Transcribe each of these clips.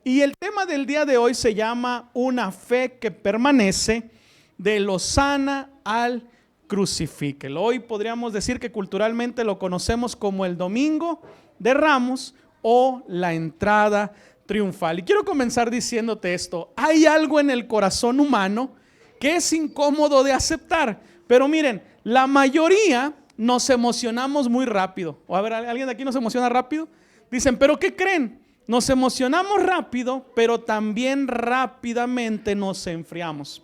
Y el tema del día de hoy se llama una fe que permanece, de Lozana al Crucifíquelo. Hoy podríamos decir que culturalmente lo conocemos como el Domingo de Ramos o la entrada triunfal. Y quiero comenzar diciéndote esto: hay algo en el corazón humano que es incómodo de aceptar, pero miren, la mayoría nos emocionamos muy rápido. O a ver, ¿alguien de aquí nos emociona rápido? Dicen, ¿pero qué creen? Nos emocionamos rápido, pero también rápidamente nos enfriamos.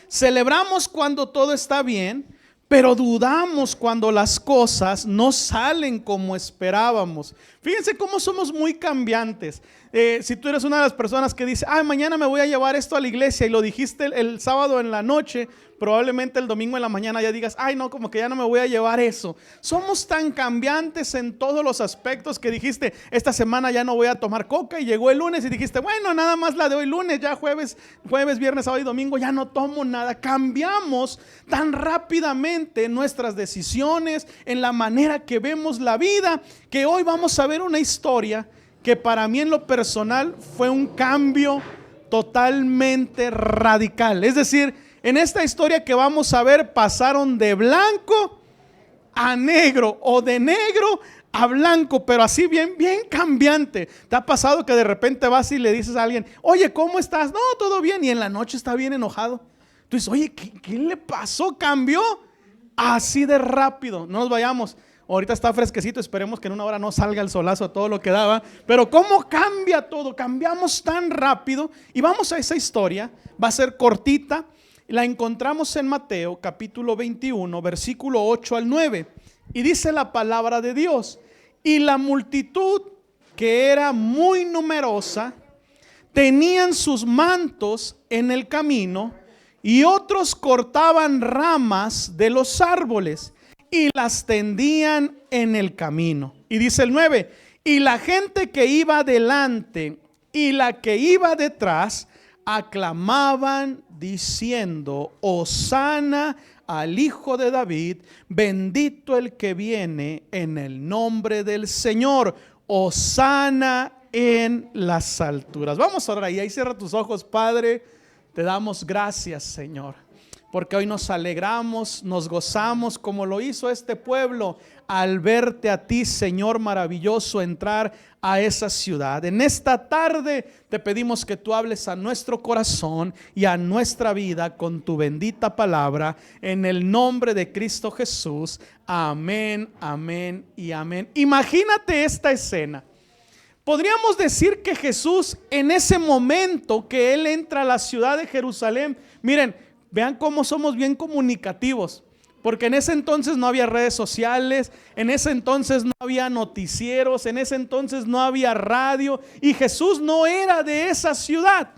Celebramos cuando todo está bien, pero dudamos cuando las cosas no salen como esperábamos. Fíjense cómo somos muy cambiantes. Si tú eres una de las personas que dice, mañana me voy a llevar esto a la iglesia, y lo dijiste el sábado en la noche, probablemente el domingo en la mañana ya digas, no, como que ya no me voy a llevar eso. Somos tan cambiantes en todos los aspectos que dijiste, esta semana ya no voy a tomar coca, y llegó el lunes y dijiste, bueno, nada más la de hoy lunes, ya jueves, viernes, sábado y domingo ya no tomo nada. Cambiamos tan rápidamente nuestras decisiones, en la manera que vemos la vida, que hoy vamos a ver una historia que para mí en lo personal fue un cambio totalmente radical. Es decir, en esta historia que vamos a ver, pasaron de blanco a negro o de negro a blanco, pero así bien cambiante. ¿Te ha pasado que de repente vas y le dices a alguien, oye, ¿cómo estás? No, todo bien, y en la noche está bien enojado? Tú dices, oye, ¿qué le pasó? ¿Cambió? Así de rápido. No nos vayamos. Ahorita está fresquecito, esperemos que en una hora no salga el solazo a todo lo que daba. Pero cómo cambia todo, cambiamos tan rápido. Y vamos a esa historia, va a ser cortita. La encontramos en Mateo capítulo 21, versículo 8 al 9. Y dice la palabra de Dios: y la multitud, que era muy numerosa, tenían sus mantos en el camino, y otros cortaban ramas de los árboles y las tendían en el camino. Y dice el 9: y la gente que iba delante y la que iba detrás aclamaban diciendo, Hosana al Hijo de David, bendito el que viene en el nombre del Señor, Hosana en las alturas. Vamos a orar ahí cierra tus ojos. Padre, te damos gracias, Señor, porque hoy nos alegramos, nos gozamos como lo hizo este pueblo al verte a ti, Señor maravilloso, entrar a esa ciudad. En esta tarde te pedimos que tú hables a nuestro corazón y a nuestra vida con tu bendita palabra, en el nombre de Cristo Jesús. Amén, amén y amén. Imagínate esta escena. Podríamos decir que Jesús, en ese momento que Él entra a la ciudad de Jerusalén, miren, vean cómo somos bien comunicativos, porque en ese entonces no había redes sociales, en ese entonces no había noticieros, en ese entonces no había radio, y Jesús no era de esa ciudad.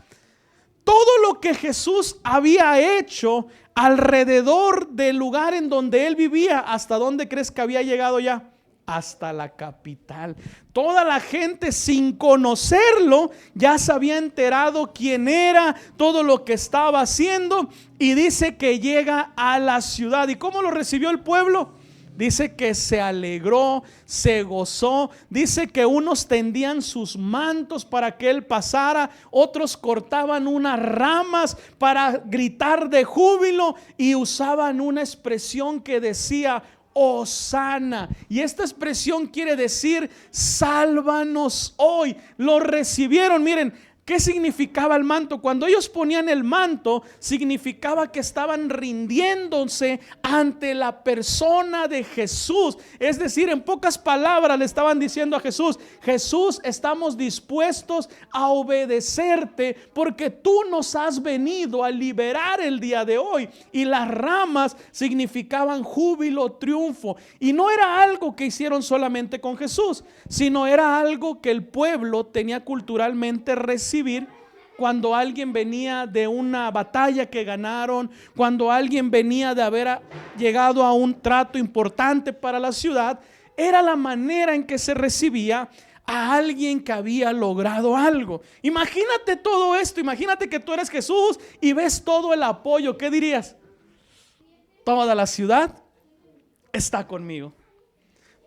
Todo lo que Jesús había hecho alrededor del lugar en donde Él vivía, ¿hasta dónde crees que había llegado ya? Hasta la capital. Toda la gente, sin conocerlo, ya se había enterado quién era, todo lo que estaba haciendo, y dice que llega a la ciudad. ¿Y cómo lo recibió el pueblo? Dice que se alegró, se gozó. Dice que unos tendían sus mantos para que Él pasara, otros cortaban unas ramas para gritar de júbilo, y usaban una expresión que decía Hosana, y esta expresión quiere decir sálvanos hoy. Lo recibieron. Miren, ¿qué significaba el manto? Cuando ellos ponían el manto, significaba que estaban rindiéndose ante la persona de Jesús. Es decir, en pocas palabras le estaban diciendo a Jesús, Jesús, estamos dispuestos a obedecerte porque tú nos has venido a liberar el día de hoy. Y las ramas significaban júbilo, triunfo. Y no era algo que hicieron solamente con Jesús, sino era algo que el pueblo tenía culturalmente recibido cuando alguien venía de una batalla que ganaron, cuando alguien venía de haber llegado a un trato importante para la ciudad. Era la manera en que se recibía a alguien que había logrado algo. Imagínate todo esto, imagínate que tú eres Jesús y ves todo el apoyo. ¿Qué dirías? Toda la ciudad está conmigo.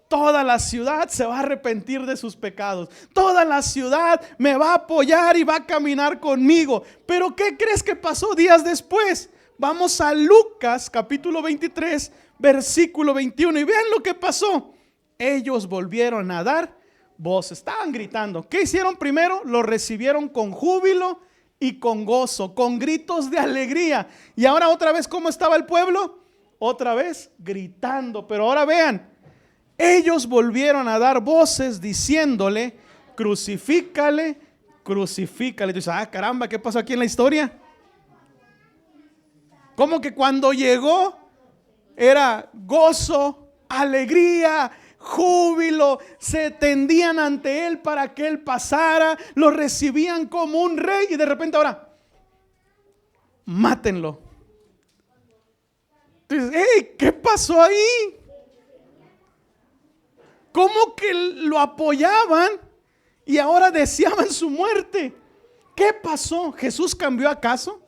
toda la ciudad se va a arrepentir de sus pecados. Toda la ciudad me va a apoyar y va a caminar conmigo. Pero ¿qué crees que pasó días después? Vamos a Lucas capítulo 23, versículo 21 y vean lo que pasó. Ellos volvieron a dar voz, estaban gritando. ¿Qué hicieron primero? Lo recibieron con júbilo y con gozo, con gritos de alegría. Y ahora otra vez, ¿cómo estaba el pueblo? Otra vez gritando. Pero ahora vean, ellos volvieron a dar voces diciéndole: crucifícale, crucifícale. Y tú dices, ah, caramba, ¿qué pasó aquí en la historia? Como que cuando llegó era gozo, alegría, júbilo, se tendían ante él para que él pasara, lo recibían como un rey y de repente ahora, mátenlo. Entonces, hey, ¿qué pasó ahí? ¿Cómo que lo apoyaban y ahora deseaban su muerte? ¿Qué pasó? ¿Jesús cambió acaso?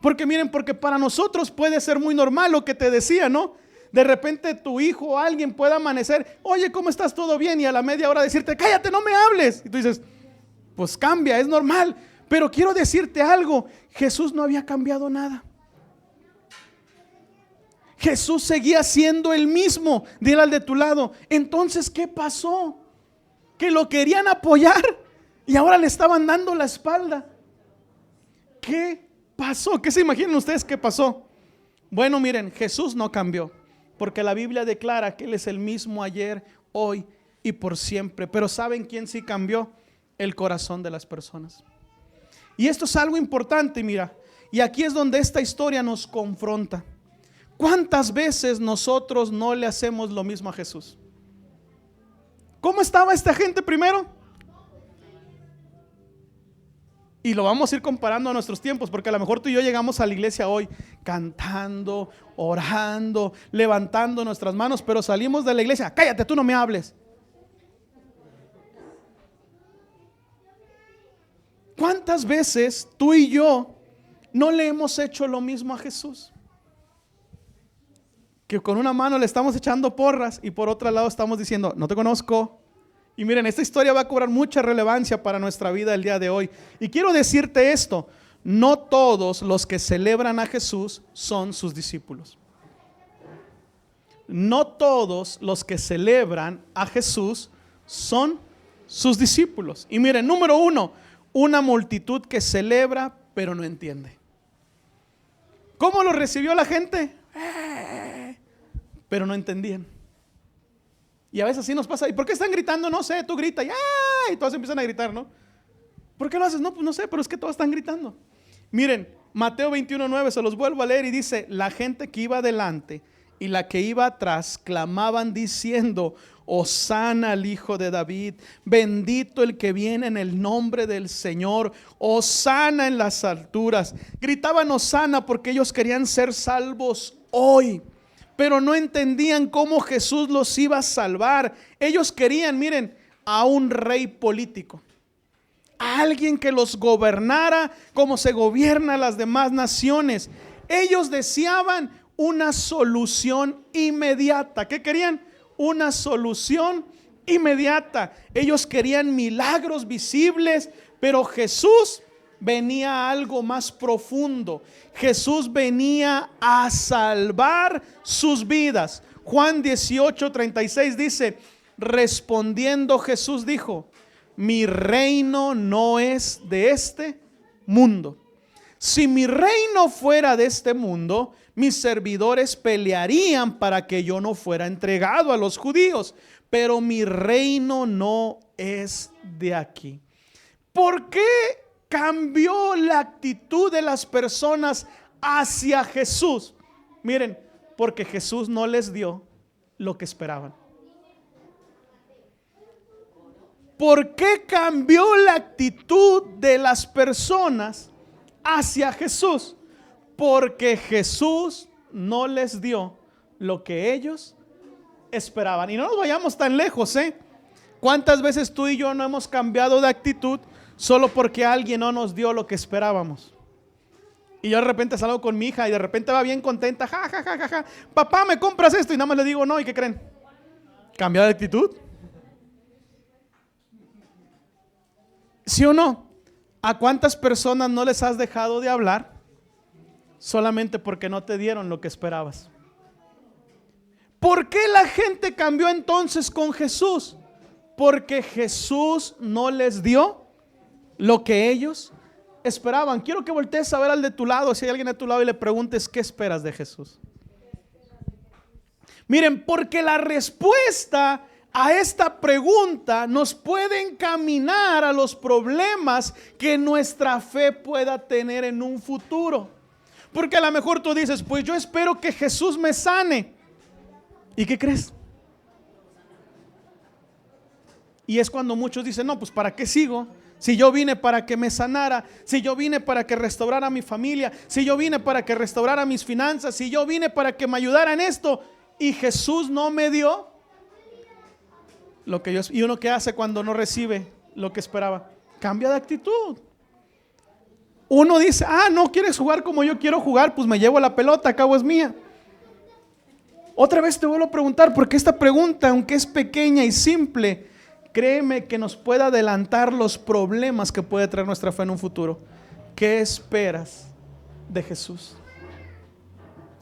Porque miren, porque para nosotros puede ser muy normal lo que te decía, ¿no? De repente tu hijo o alguien puede amanecer, oye, ¿cómo estás? ¿Todo bien? Y a la media hora decirte, cállate, no me hables. Y tú dices, pues cambia, es normal. Pero quiero decirte algo, Jesús no había cambiado nada. Jesús seguía siendo el mismo. Dile al de tu lado, entonces, ¿qué pasó? Que lo querían apoyar y ahora le estaban dando la espalda. ¿Qué pasó? ¿Qué se imaginan ustedes que pasó? Bueno, miren, Jesús no cambió, porque la Biblia declara que Él es el mismo ayer, hoy y por siempre. Pero ¿saben quién sí cambió? El corazón de las personas. Y esto es algo importante, mira. Y aquí es donde esta historia nos confronta. ¿Cuántas veces nosotros no le hacemos lo mismo a Jesús? ¿Cómo estaba esta gente primero? Y lo vamos a ir comparando a nuestros tiempos, porque a lo mejor tú y yo llegamos a la iglesia hoy cantando, orando, levantando nuestras manos, pero salimos de la iglesia, cállate, tú no me hables. ¿Cuántas veces tú y yo no le hemos hecho lo mismo a Jesús? Que con una mano le estamos echando porras y por otro lado estamos diciendo, no te conozco. Y miren, esta historia va a cobrar mucha relevancia para nuestra vida el día de hoy. Y quiero decirte esto, no todos los que celebran a Jesús son sus discípulos. No todos los que celebran a Jesús son sus discípulos. Y miren, número uno, una multitud que celebra pero no entiende. ¿Cómo lo recibió la gente? Pero no entendían. Y a veces así nos pasa. ¿Y por qué están gritando? No sé, tú gritas y todos empiezan a gritar, ¿no? ¿Por qué lo haces? No, pues no sé, pero es que todos están gritando. Miren, Mateo 21:9, se los vuelvo a leer y dice, la gente que iba adelante y la que iba atrás clamaban diciendo, Hosana al Hijo de David, bendito el que viene en el nombre del Señor, Hosana en las alturas. Gritaban Hosana porque ellos querían ser salvos hoy, pero no entendían cómo Jesús los iba a salvar. Ellos querían, miren, a un rey político, a alguien que los gobernara como se gobierna las demás naciones. Ellos deseaban una solución inmediata. ¿Qué querían? Una solución inmediata. Ellos querían milagros visibles, pero Jesús venía a algo más profundo. Jesús venía a salvar sus vidas. Juan 18:36 dice, respondiendo Jesús dijo, mi reino no es de este mundo. Si mi reino fuera de este mundo, mis servidores pelearían para que yo no fuera entregado a los judíos, pero mi reino no es de aquí. ¿Por qué cambió la actitud de las personas hacia Jesús? Miren, porque Jesús no les dio lo que esperaban. ¿Por qué cambió la actitud de las personas hacia Jesús? Porque Jesús no les dio lo que ellos esperaban. Y no nos vayamos tan lejos, ¿eh? ¿Cuántas veces tú y yo no hemos cambiado de actitud solo porque alguien no nos dio lo que esperábamos? Y yo de repente salgo con mi hija y de repente va bien contenta, ja, ja, ja, ja, ja. Papá, ¿me compras esto? Y nada más le digo no, ¿y qué creen? ¿Cambia de actitud? ¿Sí o no? ¿A cuántas personas no les has dejado de hablar solamente porque no te dieron lo que esperabas? ¿Por qué la gente cambió entonces con Jesús? Porque Jesús no les dio lo que ellos esperaban. Quiero que voltees a ver al de tu lado, si hay alguien a tu lado, y le preguntes: ¿qué esperas de Jesús? Miren, porque la respuesta a esta pregunta nos puede encaminar a los problemas que nuestra fe pueda tener en un futuro. Porque a lo mejor tú dices: pues yo espero que Jesús me sane. ¿Y qué crees? Y es cuando muchos dicen: no, pues ¿para qué sigo? Si yo vine para que me sanara, si yo vine para que restaurara mi familia, si yo vine para que restaurara mis finanzas, si yo vine para que me ayudara en esto, y Jesús no me dio lo que yo. ¿Y uno qué hace cuando no recibe lo que esperaba? Cambia de actitud. Uno dice: no quieres jugar como yo quiero jugar, pues me llevo la pelota, acabo es mía. Otra vez te vuelvo a preguntar, porque esta pregunta, aunque es pequeña y simple, créeme que nos puede adelantar los problemas que puede traer nuestra fe en un futuro. ¿Qué esperas de Jesús?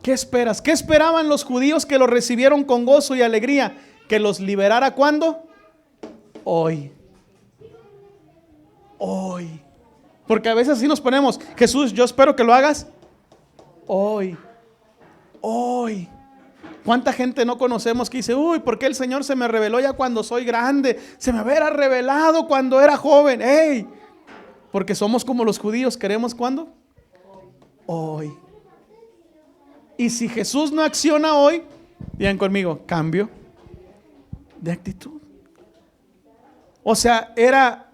¿Qué esperas? ¿Qué esperaban los judíos que lo recibieron con gozo y alegría? ¿Que los liberara cuándo? Hoy. Hoy. Porque a veces así nos ponemos: Jesús, yo espero que lo hagas hoy. Hoy. ¿Cuánta gente no conocemos que dice: uy, ¿por qué el Señor se me reveló ya cuando soy grande? Se me hubiera revelado cuando era joven. ¡Ey! Porque somos como los judíos, ¿queremos cuándo? Hoy. Y si Jesús no acciona hoy, digan conmigo: cambio de actitud. O sea, era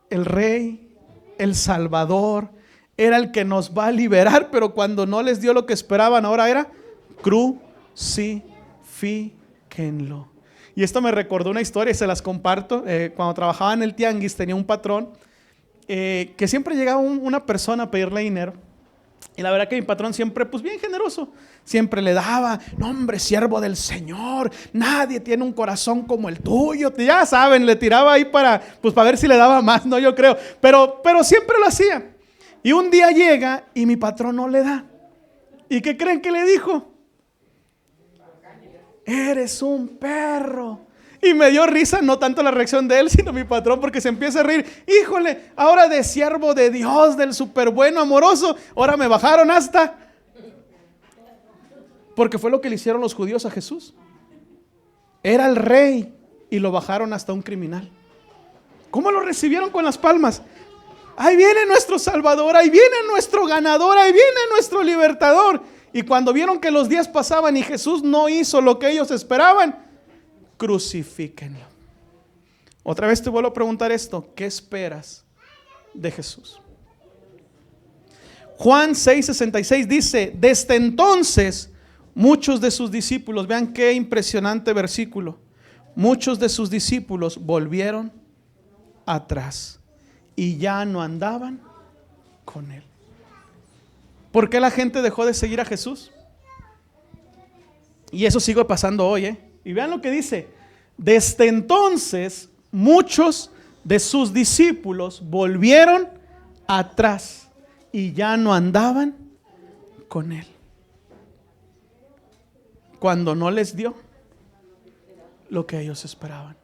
el Rey, el Salvador, era el que nos va a liberar, pero cuando no les dio lo que esperaban, ahora era crucifíquenlo. Y esto me recordó una historia y se las comparto. Cuando trabajaba en el tianguis tenía un patrón que siempre llegaba una persona a pedirle dinero. Y la verdad que mi patrón siempre, pues bien generoso, siempre le daba: no, hombre, siervo del Señor, nadie tiene un corazón como el tuyo. Ya saben, le tiraba ahí para ver si le daba más, no, yo creo. Pero siempre lo hacía. Y un día llega y mi patrón no le da. ¿Y qué creen que le dijo? Eres un perro. Y me dio risa, no tanto la reacción de él, sino mi patrón, porque se empieza a reír. Híjole, ahora de siervo de Dios, del súper bueno, amoroso, ahora me bajaron hasta. Porque fue lo que le hicieron los judíos a Jesús. Era el rey y lo bajaron hasta un criminal. ¿Cómo lo recibieron? Con las palmas. Ahí viene nuestro Salvador, ahí viene nuestro ganador, ahí viene nuestro libertador. Y cuando vieron que los días pasaban y Jesús no hizo lo que ellos esperaban, crucifíquenlo. Otra vez te vuelvo a preguntar esto: ¿qué esperas de Jesús? Juan 6:66 dice: desde entonces muchos de sus discípulos, vean qué impresionante versículo, muchos de sus discípulos volvieron atrás y ya no andaban con él. ¿Por qué la gente dejó de seguir a Jesús? Y eso sigue pasando hoy, Y vean lo que dice: desde entonces muchos de sus discípulos volvieron atrás y ya no andaban con él. Cuando no les dio lo que ellos esperaban.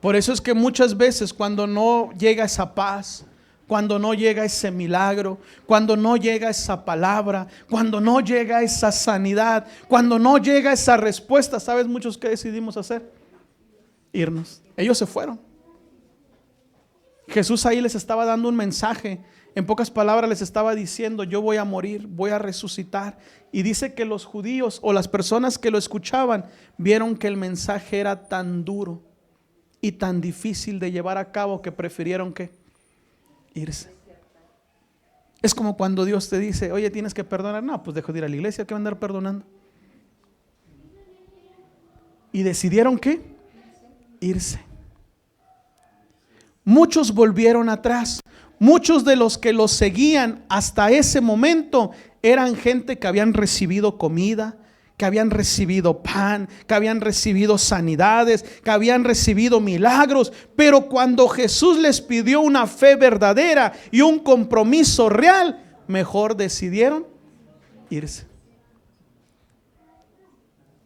Por eso es que muchas veces cuando no llega esa paz, cuando no llega ese milagro, cuando no llega esa palabra, cuando no llega esa sanidad, cuando no llega esa respuesta, ¿sabes muchos qué decidimos hacer? Irnos. Ellos se fueron. Jesús ahí les estaba dando un mensaje. En pocas palabras les estaba diciendo: yo voy a morir, voy a resucitar. Y dice que los judíos o las personas que lo escuchaban vieron que el mensaje era tan duro y tan difícil de llevar a cabo que prefirieron que irse. Es como cuando Dios te dice: oye, tienes que perdonar. No, pues dejo de ir a la iglesia, ¿qué va a andar perdonando? Y decidieron ¿qué? Irse. Muchos volvieron atrás. Muchos de los que los seguían hasta ese momento eran gente que habían recibido comida, que habían recibido pan, que habían recibido sanidades, que habían recibido milagros. Pero cuando Jesús les pidió una fe verdadera y un compromiso real, mejor decidieron irse.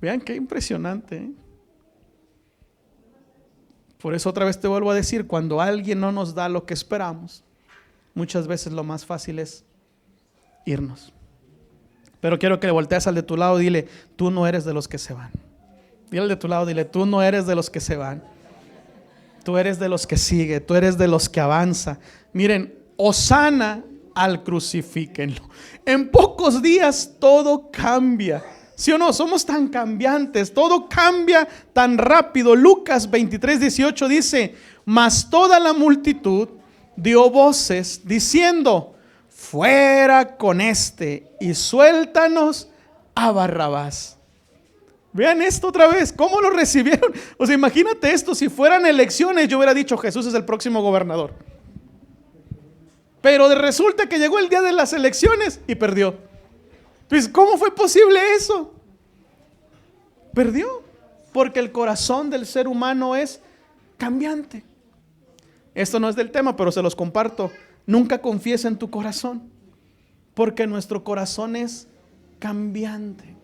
Vean qué impresionante, ¿eh? Por eso otra vez te vuelvo a decir, cuando alguien no nos da lo que esperamos, muchas veces lo más fácil es irnos. Pero quiero que le voltees al de tu lado y dile, tú no eres de los que se van. Dile al de tu lado, dile, tú no eres de los que se van. Tú eres de los que sigue, tú eres de los que avanza. Miren, hosana al crucifíquenlo. En pocos días todo cambia. ¿Sí o no? Somos tan cambiantes, todo cambia tan rápido. Lucas 23:18 dice, mas toda la multitud dio voces diciendo, fuera con este y suéltanos a Barrabás. Vean esto otra vez, ¿cómo lo recibieron? O sea, imagínate esto, si fueran elecciones yo hubiera dicho Jesús es el próximo gobernador. Pero resulta que llegó el día de las elecciones y perdió. Entonces, ¿cómo fue posible eso? Perdió, porque el corazón del ser humano es cambiante. Esto no es del tema, pero se los comparto. Nunca confíes en tu corazón, porque nuestro corazón es cambiante.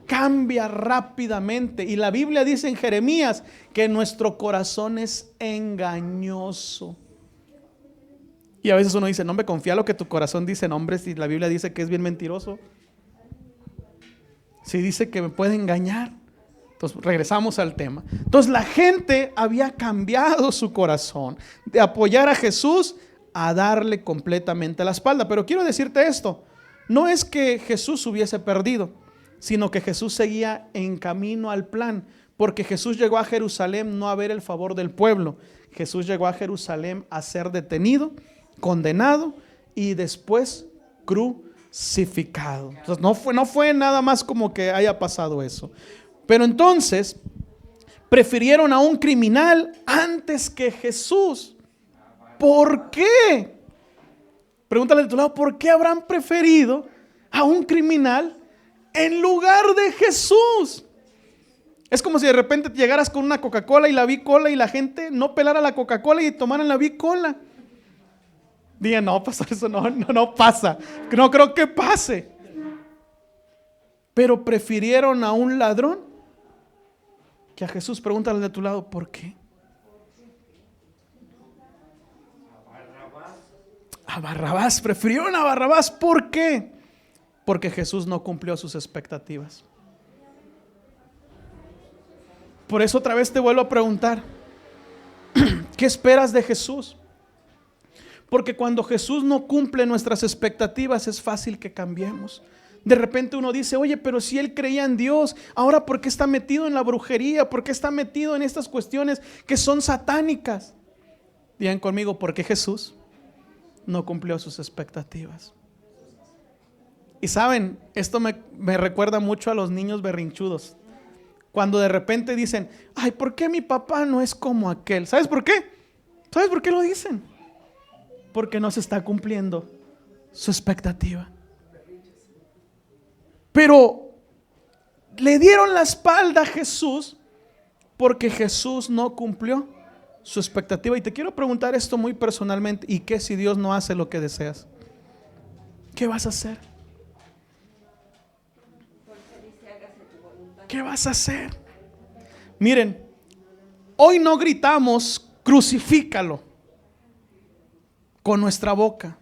Cambia rápidamente. Y la Biblia dice en Jeremías que nuestro corazón es engañoso. Y a veces uno dice, no me confía lo que tu corazón dice. No, hombre, si la Biblia dice que es bien mentiroso, si dice que me puede engañar. Entonces regresamos al tema. Entonces la gente había cambiado su corazón de apoyar a Jesús a darle completamente la espalda. Pero quiero decirte esto, no es que Jesús hubiese perdido, sino que Jesús seguía en camino al plan. Porque Jesús llegó a Jerusalén no a ver el favor del pueblo. Jesús llegó a Jerusalén a ser detenido, condenado y después crucificado. Entonces no fue nada más como que haya pasado eso. Pero entonces prefirieron a un criminal antes que Jesús. ¿Por qué? Pregúntale de tu lado, ¿por qué habrán preferido a un criminal en lugar de Jesús? Es como si de repente llegaras con una Coca-Cola y la Bicola y la gente no pelara la Coca-Cola y tomaran la Bicola. Digan, no, pastor, eso no pasa. No creo que pase. Pero prefirieron a un ladrón que a Jesús. Pregúntale de tu lado, ¿por qué? A Barrabás. Prefirieron a Barrabás. ¿Por qué? Porque Jesús no cumplió sus expectativas. Por eso otra vez te vuelvo a preguntar, ¿qué esperas de Jesús? Porque cuando Jesús no cumple nuestras expectativas es fácil que cambiemos. De repente uno dice, oye, pero si él creía en Dios, ahora ¿por qué está metido en la brujería? ¿Por qué está metido en estas cuestiones que son satánicas? Digan conmigo, porque Jesús no cumplió sus expectativas. Y saben, esto me recuerda mucho a los niños berrinchudos. Cuando de repente dicen, ay, ¿por qué mi papá no es como aquel? ¿Sabes por qué? ¿Sabes por qué lo dicen? Porque no se está cumpliendo su expectativa. Pero le dieron la espalda a Jesús porque Jesús no cumplió su expectativa. Y te quiero preguntar esto muy personalmente, ¿y qué si Dios no hace lo que deseas? ¿Qué vas a hacer? ¿Qué vas a hacer? Miren, hoy no gritamos crucifícalo con nuestra boca,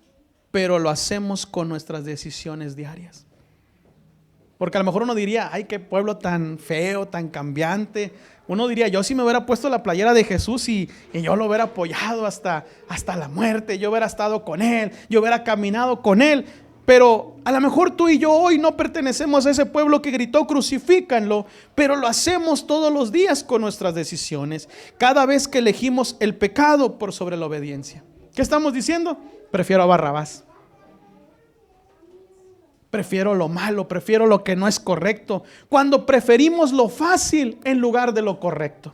pero lo hacemos con nuestras decisiones diarias. Porque a lo mejor uno diría, ay, qué pueblo tan feo, tan cambiante. Uno diría, yo si me hubiera puesto la playera de Jesús y yo lo hubiera apoyado hasta la muerte, yo hubiera estado con Él, yo hubiera caminado con Él. Pero a lo mejor tú y yo hoy no pertenecemos a ese pueblo que gritó crucifícanlo, pero lo hacemos todos los días con nuestras decisiones. Cada vez que elegimos el pecado por sobre la obediencia. ¿Qué estamos diciendo? Prefiero a Barrabás. Prefiero lo malo, prefiero lo que no es correcto. Cuando preferimos lo fácil en lugar de lo correcto.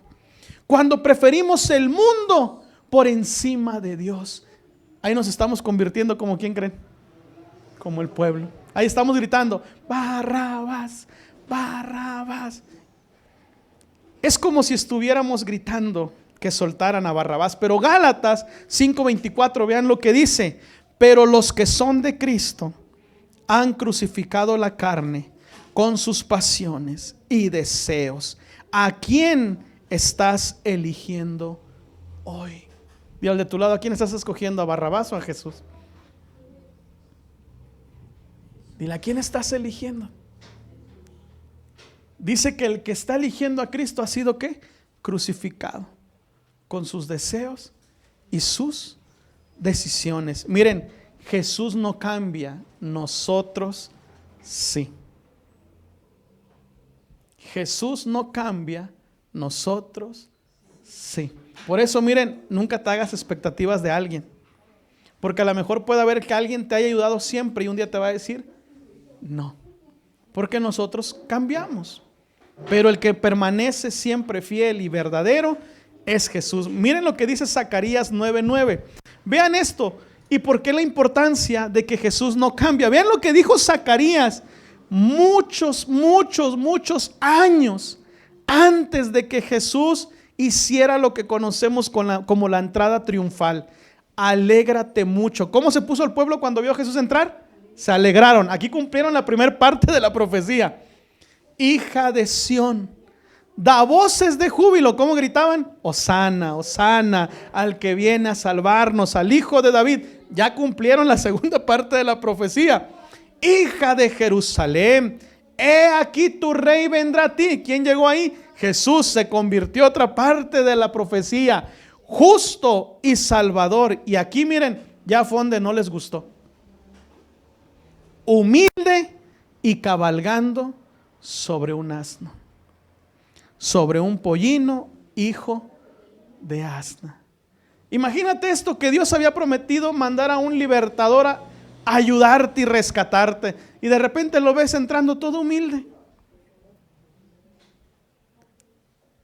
Cuando preferimos el mundo por encima de Dios. Ahí nos estamos convirtiendo como, ¿quién creen? Como el pueblo. Ahí estamos gritando, Barrabás, Barrabás. Es como si estuviéramos gritando que soltaran a Barrabás. Pero Gálatas 5:24, vean lo que dice. Pero los que son de Cristo han crucificado la carne con sus pasiones y deseos. ¿A quién estás eligiendo hoy? Dile al de tu lado, ¿a quién estás escogiendo? ¿A Barrabás o a Jesús? Dile, ¿a quién estás eligiendo? Dice que el que está eligiendo a Cristo ha sido ¿qué? Crucificado con sus deseos y sus decisiones. Miren, Jesús no cambia, nosotros sí. Jesús no cambia, nosotros sí. Por eso miren, nunca te hagas expectativas de alguien, porque a lo mejor puede haber que alguien te haya ayudado siempre y un día te va a decir no, porque nosotros cambiamos. Pero el que permanece siempre fiel y verdadero es Jesús. Miren lo que dice Zacarías 9:9. Vean esto. ¿Y por qué la importancia de que Jesús no cambia? Vean lo que dijo Zacarías muchos años antes de que Jesús hiciera lo que conocemos como la entrada triunfal. Alégrate mucho. ¿Cómo se puso el pueblo cuando vio a Jesús entrar? Se alegraron. Aquí cumplieron la primera parte de la profecía. Hija de Sión, da voces de júbilo. ¿Cómo gritaban? Hosana, Hosana, al que viene a salvarnos, al Hijo de David. Ya cumplieron la segunda parte de la profecía. Hija de Jerusalén, he aquí tu rey vendrá a ti. ¿Quién llegó ahí? Jesús. Se convirtió otra parte de la profecía. Justo y salvador. Y aquí miren, ya fue donde no les gustó. Humilde y cabalgando sobre un asno, sobre un pollino, hijo de asna. Imagínate esto, que Dios había prometido mandar a un libertador a ayudarte y rescatarte, y de repente lo ves entrando todo humilde.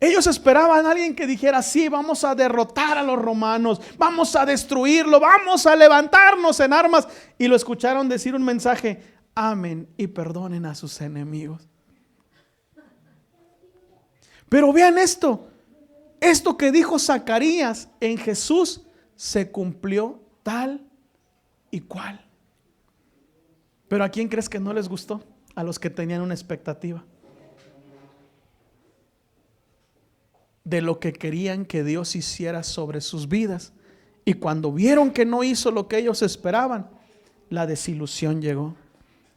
Ellos esperaban a alguien que dijera, sí, vamos a derrotar a los romanos, vamos a destruirlo, vamos a levantarnos en armas. Y lo escucharon decir un mensaje: amen y perdonen a sus enemigos. Pero vean esto que dijo Zacarías en Jesús se cumplió tal y cual. Pero ¿a quién crees que no les gustó? A los que tenían una expectativa de lo que querían que Dios hiciera sobre sus vidas. Y cuando vieron que no hizo lo que ellos esperaban, la desilusión llegó,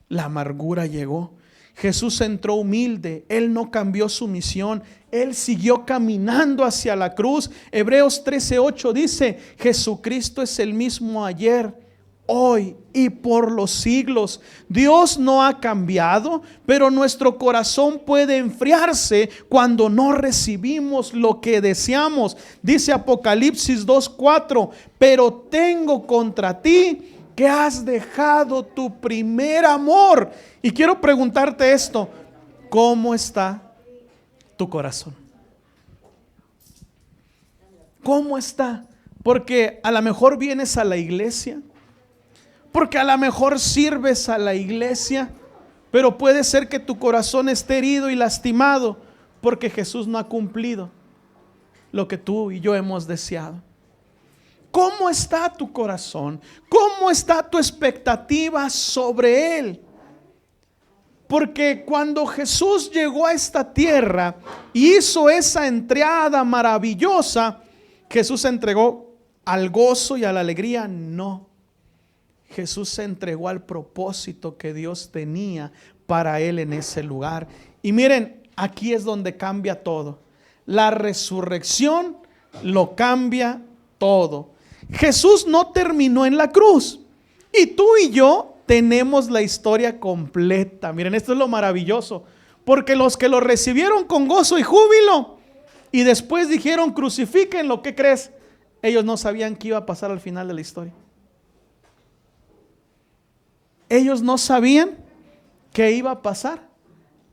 la amargura llegó. Jesús entró humilde, Él no cambió su misión, Él siguió caminando hacia la cruz. Hebreos 13:8 dice, Jesucristo es el mismo ayer, hoy y por los siglos. Dios no ha cambiado, pero nuestro corazón puede enfriarse cuando no recibimos lo que deseamos. Dice Apocalipsis 2:4, pero tengo contra ti que has dejado tu primer amor. Y quiero preguntarte esto: ¿cómo está tu corazón? ¿Cómo está? Porque a lo mejor vienes a la iglesia, porque a lo mejor sirves a la iglesia, pero puede ser que tu corazón esté herido y lastimado porque Jesús no ha cumplido lo que tú y yo hemos deseado. ¿Cómo está tu corazón? ¿Cómo está tu expectativa sobre Él? Porque cuando Jesús llegó a esta tierra y hizo esa entrada maravillosa, ¿Jesús se entregó al gozo y a la alegría? No. Jesús se entregó al propósito que Dios tenía para Él en ese lugar. Y miren, aquí es donde cambia todo. La resurrección lo cambia todo. Jesús no terminó en la cruz, y tú y yo tenemos la historia completa. Miren, esto es lo maravilloso, porque los que lo recibieron con gozo y júbilo y después dijeron crucifíquenlo, ¿qué crees? Ellos no sabían qué iba a pasar al final de la historia. Ellos no sabían qué iba a pasar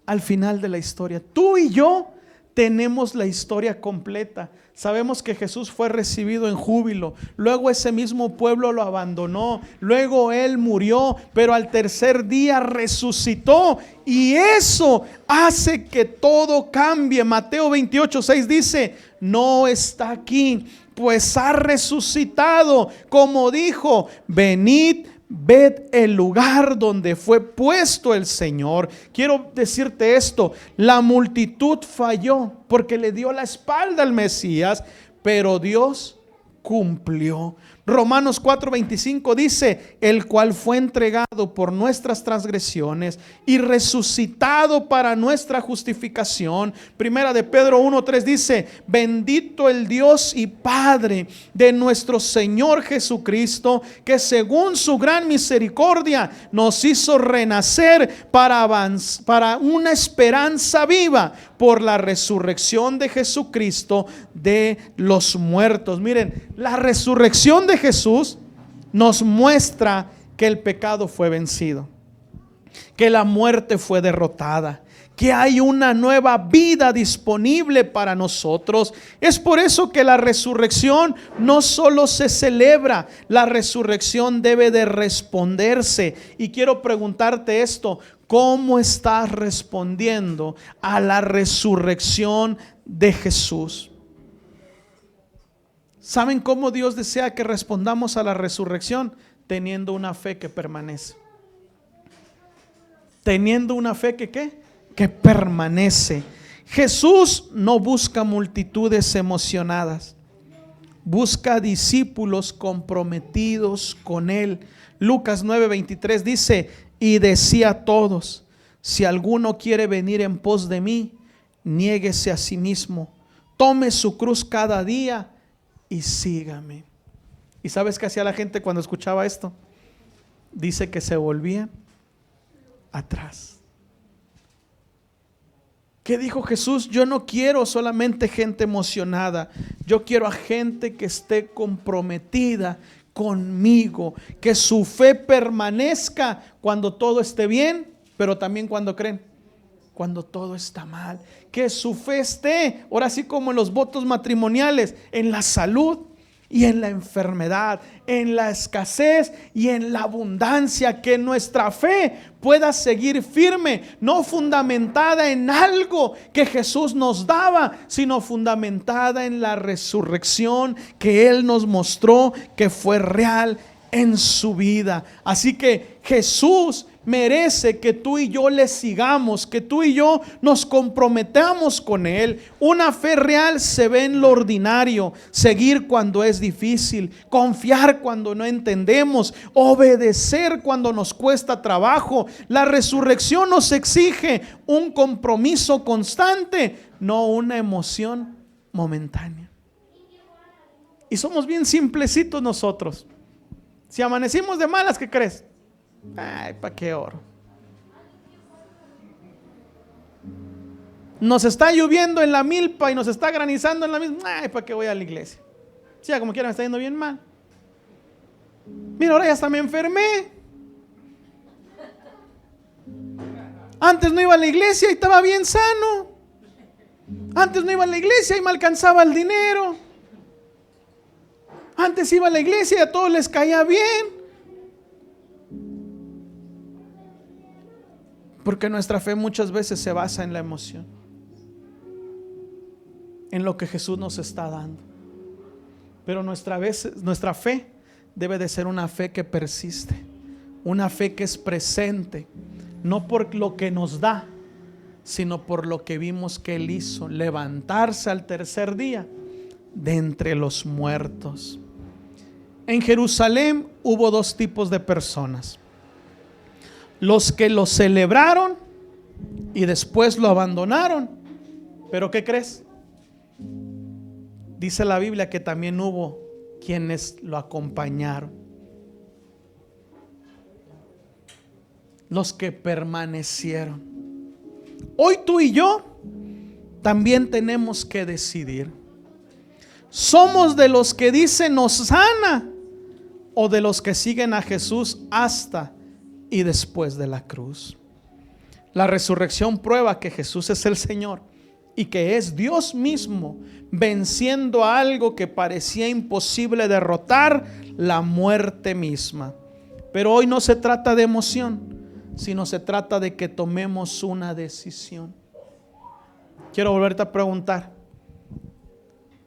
al final de la historia. Tú y yo tenemos la historia completa. Sabemos que Jesús fue recibido en júbilo. Luego ese mismo pueblo lo abandonó. Luego Él murió, pero al tercer día resucitó. Y eso hace que todo cambie. Mateo 28:6 dice: no está aquí, pues ha resucitado. Como dijo: venid, ved el lugar donde fue puesto el Señor. Quiero decirte esto: la multitud falló porque le dio la espalda al Mesías, pero Dios cumplió. Romanos 4:25 dice: el cual fue entregado por nuestras transgresiones y resucitado para nuestra justificación. Primera de Pedro 1:3 dice: bendito el Dios y Padre de nuestro Señor Jesucristo, que según su gran misericordia nos hizo renacer para una esperanza viva por la resurrección de Jesucristo de los muertos. Miren, la resurrección de Jesús nos muestra que el pecado fue vencido, que la muerte fue derrotada, que hay una nueva vida disponible para nosotros. Es por eso que la resurrección no solo se celebra, la resurrección debe de responderse. Y quiero preguntarte esto: ¿cómo estás respondiendo a la resurrección de Jesús? ¿Saben cómo Dios desea que respondamos a la resurrección? Teniendo una fe que permanece. Teniendo una fe que ¿qué? Que permanece. Jesús no busca multitudes emocionadas, busca discípulos comprometidos con Él. Lucas 9:23 dice: y decía a todos: si alguno quiere venir en pos de mí, niéguese a sí mismo, tome su cruz cada día y sígame. ¿Y sabes qué hacía la gente cuando escuchaba esto? Dice que se volvían atrás. ¿Qué dijo Jesús? Yo no quiero solamente gente emocionada, yo quiero a gente que esté comprometida conmigo, que su fe permanezca cuando todo esté bien, pero también cuando creen, cuando todo está mal. Que su fe esté, ahora sí como en los votos matrimoniales, en la salud y en la enfermedad, en la escasez y en la abundancia. Que nuestra fe pueda seguir firme, no fundamentada en algo que Jesús nos daba, sino fundamentada en la resurrección que Él nos mostró que fue real en su vida. Así que Jesús merece que tú y yo le sigamos, que tú y yo nos comprometamos con Él. Una fe real se ve en lo ordinario: seguir cuando es difícil, confiar cuando no entendemos, obedecer cuando nos cuesta trabajo. La resurrección nos exige un compromiso constante, no una emoción momentánea. Y somos bien simplecitos nosotros. Si amanecimos de malas, ¿qué crees? Ay, ¿para qué oro? Nos está lloviendo en la milpa y nos está granizando en la misma. Ay, ¿para qué voy a la iglesia? Sí, como quiera me está yendo bien mal. Mira, ahora ya hasta me enfermé. Antes no iba a la iglesia y estaba bien sano. Antes no iba a la iglesia y me alcanzaba el dinero. Antes iba a la iglesia y a todos les caía bien. Porque nuestra fe muchas veces se basa en la emoción, en lo que Jesús nos está dando. Pero nuestra fe debe de ser una fe que persiste, una fe que es presente, no por lo que nos da, sino por lo que vimos que Él hizo: levantarse al tercer día de entre los muertos. En Jerusalén hubo dos tipos de personas: los que lo celebraron y después lo abandonaron. Pero ¿qué crees? Dice la Biblia que también hubo quienes lo acompañaron, los que permanecieron. Hoy tú y yo también tenemos que decidir: ¿somos de los que dicen nos sana o de los que siguen a Jesús hasta y después de la cruz? La resurrección prueba que Jesús es el Señor y que es Dios mismo venciendo a algo que parecía imposible derrotar, la muerte misma. Pero hoy no se trata de emoción, sino se trata de que tomemos una decisión. Quiero volverte a preguntar.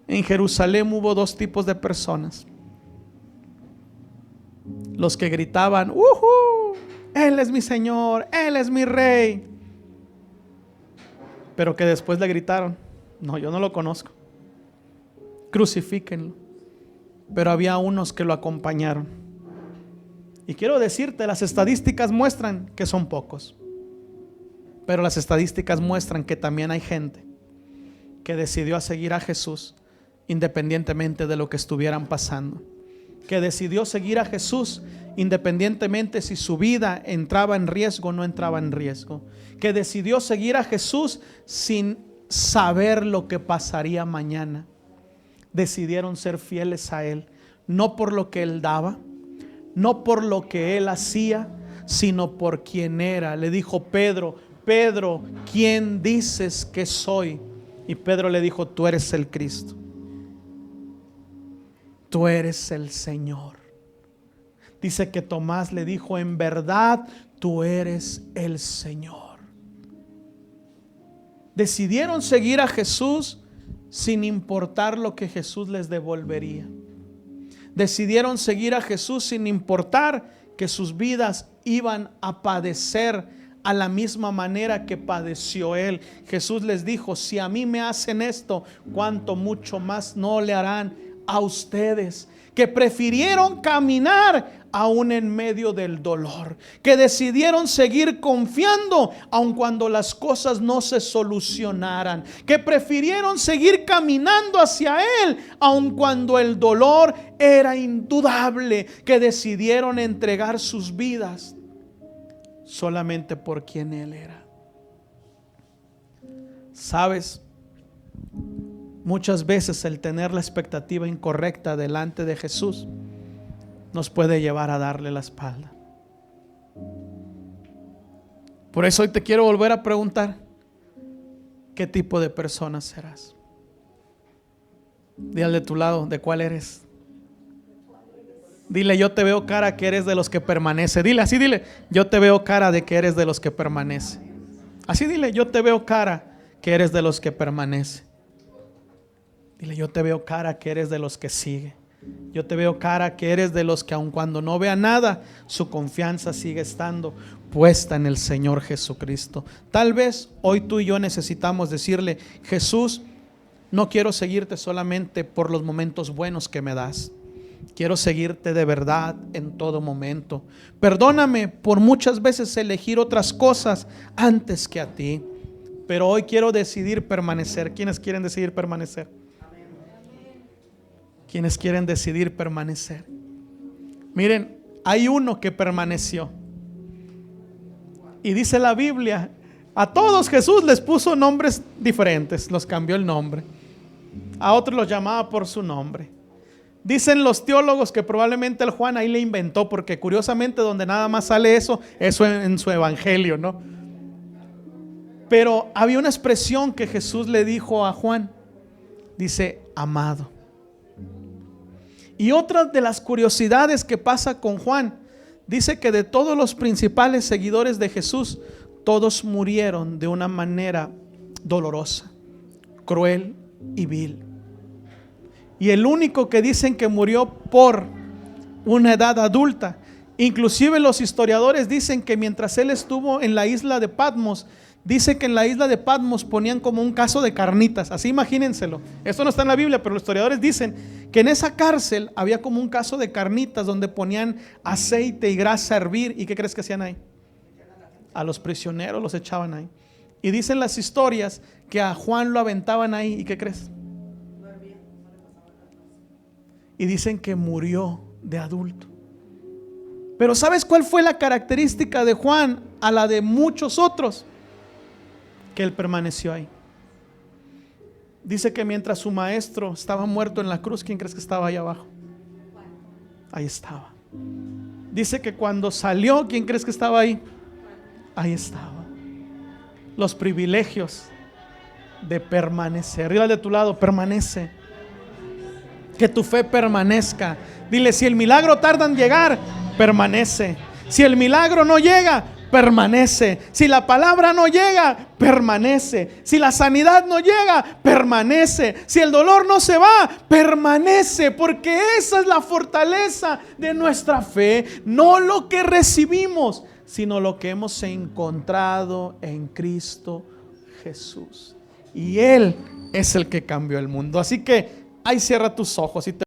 En Jerusalén hubo dos tipos de personas: los que gritaban, Él es mi Señor, Él es mi Rey, pero que después le gritaron, no, yo no lo conozco, crucifíquenlo. Pero había unos que lo acompañaron. Y quiero decirte, las estadísticas muestran que son pocos, pero las estadísticas muestran que también hay gente que decidió seguir a Jesús independientemente de lo que estuvieran pasando, que decidió seguir a Jesús independientemente si su vida entraba en riesgo o no entraba en riesgo, que decidió seguir a Jesús sin saber lo que pasaría mañana. Decidieron ser fieles a Él, no por lo que Él daba, no por lo que Él hacía, sino por quien era. Le dijo Pedro, Pedro, ¿quién dices que soy? Y Pedro le dijo, tú eres el Cristo, tú eres el Señor. Dice que Tomás le dijo, en verdad tú eres el Señor. Decidieron seguir a Jesús sin importar lo que Jesús les devolvería. Decidieron seguir a Jesús sin importar que sus vidas iban a padecer a la misma manera que padeció Él. Jesús les dijo, si a mí me hacen esto, cuánto mucho más no le harán a ustedes. Que prefirieron caminar aún en medio del dolor, que decidieron seguir confiando aun cuando las cosas no se solucionaran, que prefirieron seguir caminando hacia Él aun cuando el dolor era indudable, que decidieron entregar sus vidas solamente por quien Él era. ¿Sabes? Muchas veces el tener la expectativa incorrecta delante de Jesús nos puede llevar a darle la espalda. Por eso hoy te quiero volver a preguntar, ¿qué tipo de persona serás? Dile al de tu lado, ¿de cuál eres? Dile, yo te veo cara que eres de los que permanece. Dile así, dile, yo te veo cara de que eres de los que permanece. Así dile, yo te veo cara que eres de los que permanece. Dile, yo te veo cara que eres de los que sigue. Yo te veo cara que eres de los que aun cuando no vea nada, su confianza sigue estando puesta en el Señor Jesucristo. Tal vez hoy tú y yo necesitamos decirle, Jesús, no quiero seguirte solamente por los momentos buenos que me das. Quiero seguirte de verdad en todo momento. Perdóname por muchas veces elegir otras cosas antes que a ti. Pero hoy quiero decidir permanecer. ¿Quiénes quieren decidir permanecer? ¿Quiénes quieren decidir permanecer? Miren, hay uno que permaneció. Y dice la Biblia, a todos Jesús les puso nombres diferentes, los cambió el nombre. A otros los llamaba por su nombre. Dicen los teólogos que probablemente el Juan ahí le inventó, porque curiosamente donde nada más sale eso en su evangelio, ¿no? Pero había una expresión que Jesús le dijo a Juan. Dice, amado. Y otra de las curiosidades que pasa con Juan, dice que de todos los principales seguidores de Jesús, todos murieron de una manera dolorosa, cruel y vil. Y el único que dicen que murió por una edad adulta, inclusive los historiadores dicen que mientras él estuvo en la isla de Patmos, dice que en la isla de Patmos ponían como un caso de carnitas, así imagínenselo. Esto no está en la Biblia, pero los historiadores dicen que en esa cárcel había como un caso de carnitas donde ponían aceite y grasa a hervir. ¿Y qué crees que hacían ahí? A los prisioneros los echaban ahí. Y dicen las historias que a Juan lo aventaban ahí. ¿Y qué crees? Y dicen que murió de adulto. Pero ¿sabes cuál fue la característica de Juan a la de muchos otros? Que él permaneció ahí. Dice que mientras su maestro estaba muerto en la cruz, ¿quién crees que estaba ahí abajo? Ahí estaba. Dice que cuando salió, ¿quién crees que estaba ahí? Ahí estaba. Los privilegios de permanecer. Dile al de tu lado, permanece. Que tu fe permanezca. Dile, si el milagro tarda en llegar, permanece. Si el milagro no llega, permanece. Si la palabra no llega, permanece. Si la sanidad no llega, permanece. Si el dolor no se va, permanece. Porque esa es la fortaleza de nuestra fe. No lo que recibimos, sino lo que hemos encontrado en Cristo Jesús. Y Él es el que cambió el mundo. Así que ahí cierra tus ojos y te